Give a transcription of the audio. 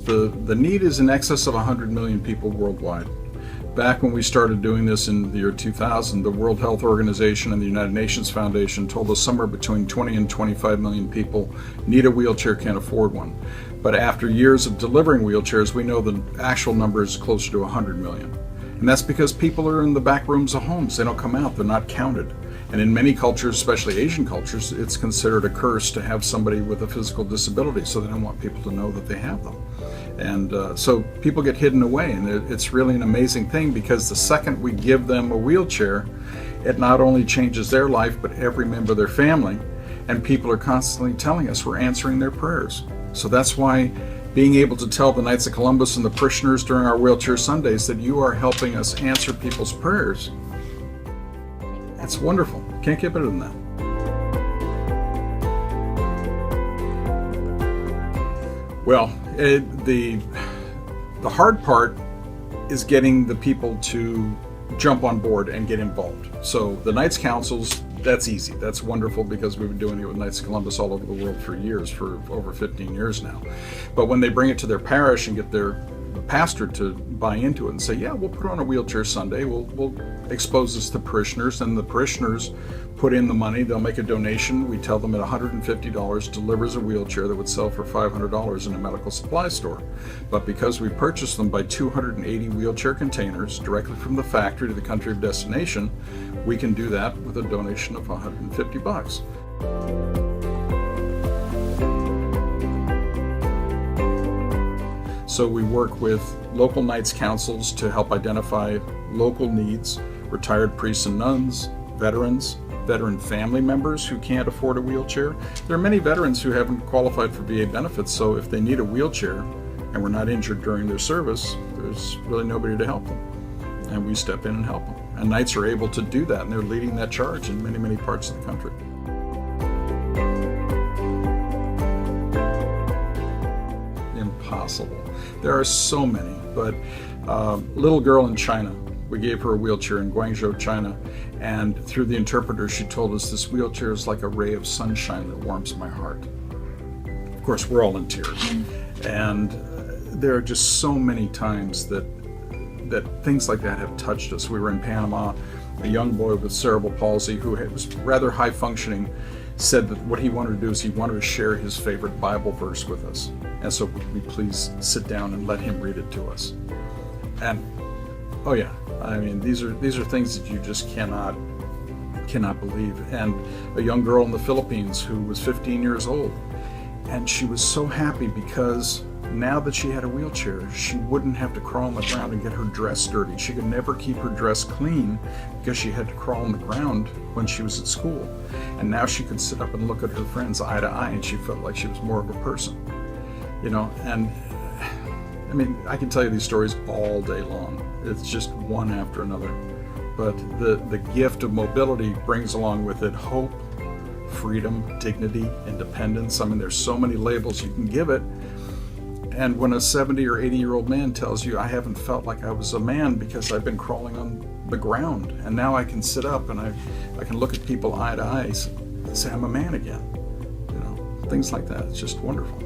The need is in excess of 100 million people worldwide. Back when we started doing this in the year 2000, the World Health Organization and the United Nations Foundation told us somewhere between 20 and 25 million people need a wheelchair, can't afford one. But after years of delivering wheelchairs, we know the actual number is closer to 100 million. And that's because people are in the back rooms of homes. They don't come out, they're not counted. And in many cultures, especially Asian cultures, it's considered a curse to have somebody with a physical disability, so they don't want people to know that they have them. And so people get hidden away, and it's really an amazing thing, because the second we give them a wheelchair, it not only changes their life, but every member of their family. And people are constantly telling us we're answering their prayers. So that's why being able to tell the Knights of Columbus and the parishioners during our Wheelchair Sundays that you are helping us answer people's prayers, it's wonderful. Can't get better than that. Well, the hard part is getting the people to jump on board and get involved. So the Knights Councils, that's easy. That's wonderful, because we've been doing it with Knights of Columbus all over the world for years, for over 15 years now. But when they bring it to their parish and get the pastor to buy into it and say, yeah, we'll put on a Wheelchair Sunday, we'll expose this to parishioners, and the parishioners put in the money, they'll make a donation. We tell them at $150 delivers a wheelchair that would sell for $500 in a medical supply store. But because we purchased them by 280 wheelchair containers directly from the factory to the country of destination, we can do that with a donation of $150. So we work with local Knights Councils to help identify local needs, retired priests and nuns, veterans, veteran family members who can't afford a wheelchair. There are many veterans who haven't qualified for VA benefits, so if they need a wheelchair and were not injured during their service, there's really nobody to help them. And we step in and help them. And Knights are able to do that, and they're leading that charge in many, many parts of the country. Impossible. There are so many, but little girl in China, we gave her a wheelchair in Guangzhou, China, and through the interpreter she told us, this wheelchair is like a ray of sunshine that warms my heart. Of course, we're all in tears. And there are just so many times that things like that have touched us. We were in Panama, a young boy with cerebral palsy who was rather high functioning said that what he wanted to do is he wanted to share his favorite Bible verse with us. And so would we please sit down and let him read it to us? And oh yeah, I mean, these are things that you just cannot believe. And a young girl in the Philippines who was 15 years old, and she was so happy because now that she had a wheelchair, she wouldn't have to crawl on the ground and get her dress dirty. She could never keep her dress clean because she had to crawl on the ground when she was at school. And now she could sit up and look at her friends eye to eye, and she felt like she was more of a person. You know, and I mean, I can tell you these stories all day long. It's just one after another. But the gift of mobility brings along with it hope, freedom, dignity, independence. I mean, there's so many labels you can give it. And when a 70 or 80-year-old man tells you, I haven't felt like I was a man because I've been crawling on the ground, and now I can sit up and I can look at people eye to eye and say I'm a man again. You know, things like that. It's just wonderful.